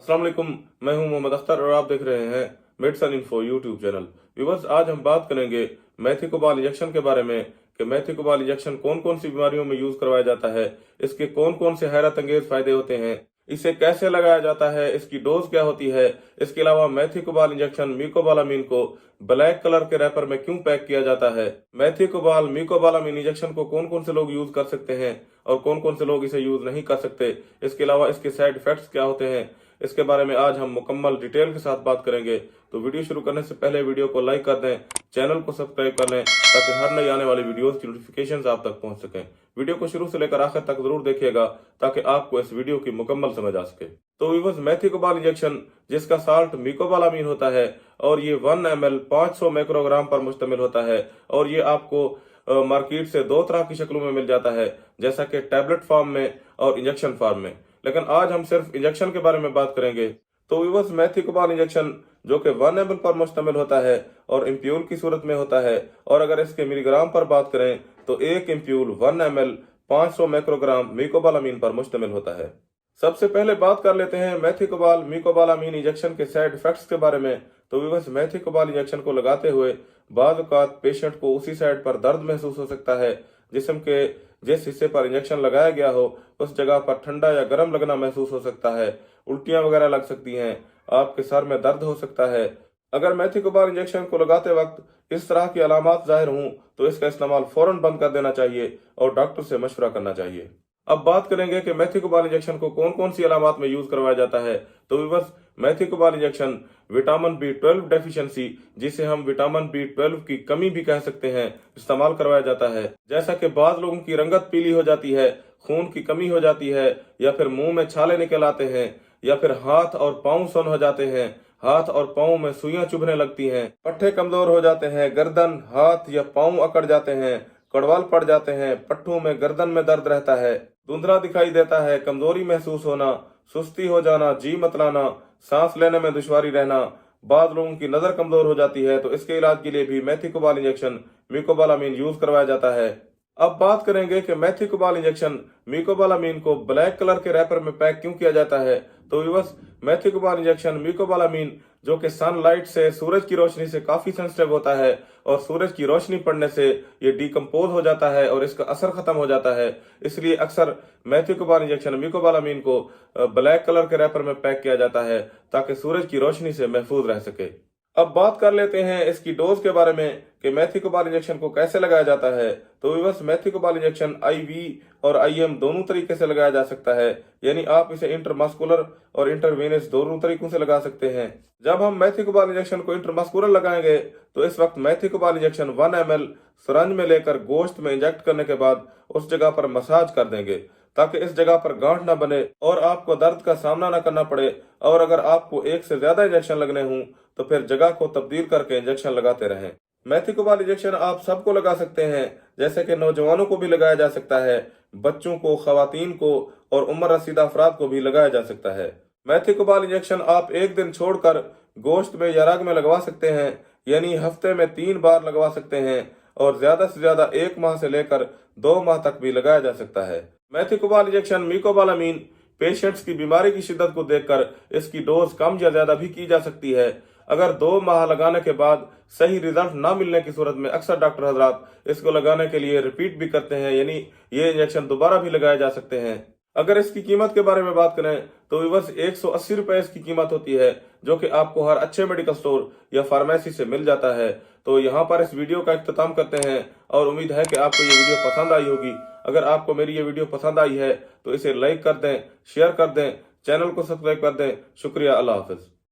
अस्सलाम वालेकुम, मैं हूं मोहम्मद अख्तर और आप देख रहे हैं medicine info YouTube channel. Viewers, आज हम बात करेंगे मेथिकोबाल इंजेक्शन के बारे में कि मेथिकोबाल इंजेक्शन कौन कौन सी बीमारियों में यूज करवाया जाता है, इसके कौन कौन से हैरत अंगेज फायदे होते हैं, इसे कैसे लगाया जाता है, इसकी डोज क्या होती है। इसके अलावा मेथिकोबाल इंजेक्शन म्यूकोबालामीन को ब्लैक कलर के रैपर में क्यों पैक किया जाता है, मेथिकोबाल म्यूकोबालामीन इंजेक्शन को कौन कौन से लोग यूज कर सकते हैं और कौन कौन से लोग इसे यूज नहीं कर सकते, इसके अलावा इसके साइड इफेक्ट्स क्या होते हैं, इसके बारे में आज हम मुकम्मल डिटेल के साथ बात करेंगे। तो वीडियो शुरू करने से पहले वीडियो को लाइक कर दें, चैनल को सब्सक्राइब कर लें ताकि हर नई आने वाली वीडियोस की नोटिफिकेशंस आप तक पहुंच सकें। वीडियो को शुरू से लेकर आखिर तक जरूर देखिएगा ताकि आपको इस वीडियो की मुकम्मल समझ आ सके। तो व्यूअर्स, मेथिकोबाल इंजेक्शन जिसका साल्ट म्यूकोबालामीन होता है और ये 1 ml 500 माइक्रोग्राम पर मुश्तमिल होता है और ये आपको मार्केट से दो तरह की शक्लों में मिल जाता है, जैसा कि टैबलेट फॉर्म में और इंजेक्शन फॉर्म में। लेकिन आज हम सिर्फ इंजेक्शन के बारे में बात करेंगे। तो व्यूअर्स, मेथिकोबाल इंजेक्शन जो कि 1 ml पर मुश्तमिल होता है और इम्प्यूल की सूरत में होता है, और अगर इसके मिलीग्राम पर बात करें तो एक इम्प्यूल 1 ml 500 माइक्रोग्राम म्यूकोबालामीन पर मुश्तमिल होता है। सबसे पहले बात कर लेते हैं मेथिकोबाल म्यूकोबालामीन इंजेक्शन के साइड इफेक्ट्स के बारे में। तो व्यूअर्स, मेथिकोबाल इंजेक्शन को लगाते हुए बाद औक़ात पेशेंट को उसी साइड पर दर्द महसूस हो सकता है। जिस्म के जिस हिस्से पर इंजेक्शन लगाया गया हो उस जगह पर ठंडा या गर्म लगना महसूस हो सकता है, उल्टियां वगैरह लग सकती हैं, आपके सर में दर्द हो सकता है। अगर मेथिकोबाल इंजेक्शन को लगाते वक्त इस तरह की अलामात जाहिर हों तो इसका इस्तेमाल फौरन बंद कर देना चाहिए और डॉक्टर से मशवरा करना चाहिए। अब बात करेंगे कि मेथिकोबाल इंजेक्शन को कौन कौन सी अलामात में यूज करवाया जाता है। तो viewers, Methycobal injection vitamin B12 deficiency, जिसे हम विटामिन B12 की कमी भी कह सकते हैं, इस्तेमाल करवाया जाता है। जैसा कि बाद लोगों की रंगत पीली हो जाती है, खून की कमी हो जाती है, या फिर मुंह में छाले निकल आते हैं, या फिर हाथ और पांव सुन्न हो जाते हैं, हाथ और पांव में सुइयां चुभने लगती हैं, पट्टे कमजोर हो जाते हैं, गर्दन हाथ या पांव अकड़ जाते हैं, कड़वाल पड़ जाते हैं, पट्टों में गर्दन में दर्द रहता है, धुंधला दिखाई देता है, कमजोरी महसूस होना, सुस्ती हो जाना, जी मतलाना, सांस लेने में दुश्वारी रहना, बाद लोगों की नजर कमजोर हो जाती है, तो इसके इलाज के लिए भी मेथिकोबाल इंजेक्शन म्यूकोबालामीन यूज करवाया जाता है। अब बात करेंगे कि मेथिकोबाल इंजेक्शन म्यूकोबालामीन को ब्लैक कलर के रैपर में पैक क्यों किया जाता है। तो व्यूअर्स, मेथिकोबाल इंजेक्शन म्यूकोबालामीन जो कि सनलाइट से, सूरज की रोशनी से काफी सेंसिटिव होता है और सूरज की रोशनी पड़ने से ये डिकम्पोज हो जाता है और इसका असर खत्म हो जाता है। इसलिए अक्सर मेथिकोबाल इंजेक्शन म्यूकोबालामीन को ब्लैक कलर के रैपर में पैक किया जाता है ताकि सूरज की रोशनी से महफूज रह सके। अब बात कर लेते हैं इसकी डोज के बारे में कि मेथिकोबाल इंजेक्शन को कैसे लगाया जाता है। तो व्यूअर्स, मेथिकोबाल इंजेक्शन IV और IM दोनों तरीके से लगाया जा सकता है, यानी आप इसे इंटरमस्कुलर और इंटरवेनस दोनों तरीकों से लगा सकते हैं। जब हम मेथिकोबाल इंजेक्शन को इंटरमस्कुलर लगाएंगे तो इस वक्त मेथिकोबाल इंजेक्शन 1 ml सिरंज में लेकर गोश्त में इंजेक्ट करने के बाद उस जगह पर मसाज कर देंगे ताकि इस जगह पर गांठ ना बने और आपको दर्द का सामना ना करना पड़े। और अगर आपको एक से ज्यादा इंजेक्शन लगने हों तो फिर जगह को तब्दील करके इंजेक्शन लगाते रहें। मेथिकोबाल इंजेक्शन आप सबको लगा सकते हैं, जैसे कि नौजवानों को भी लगाया जा सकता है, बच्चों को, खवातीन को और उम्र रसीदा अफराद को भी लगाया जा सकता है। मेथिकोबाल इंजेक्शन आप एक दिन छोड़कर गोश्त में या रग में लगवा सकते हैं, यानी हफ्ते में 3 बार लगवा सकते हैं, और ज्यादा से ज्यादा 1 माह से लेकर 2 माह तक भी लगाया जा सकता है। मेथिकोबाल इंजेक्शन म्यूकोबालामीन पेशेंट्स की बीमारी की शिद्दत को देखकर इसकी डोज कम या ज्यादा भी की जा सकती है। अगर 2 माह लगाने के बाद सही रिजल्ट ना मिलने की सूरत में अक्सर डॉक्टर हजरात इसको लगाने के लिए रिपीट भी करते हैं, यानी ये इंजेक्शन दोबारा भी लगाए जा सकते हैं। अगर इसकी कीमत के बारे में बात करें तो व्यूअर्स, 180 रुपए इसकी कीमत होती है, जो कि आपको हर अच्छे मेडिकल स्टोर या फार्मेसी से मिल जाता है। तो यहाँ पर इस वीडियो का इख्तिताम करते हैं और उम्मीद है कि आपको ये वीडियो पसंद आई होगी। अगर आपको मेरी ये वीडियो पसंद आई है तो इसे लाइक कर दें, शेयर कर दें, चैनल को सब्सक्राइब कर दें। शुक्रिया, अल्लाह हाफिज।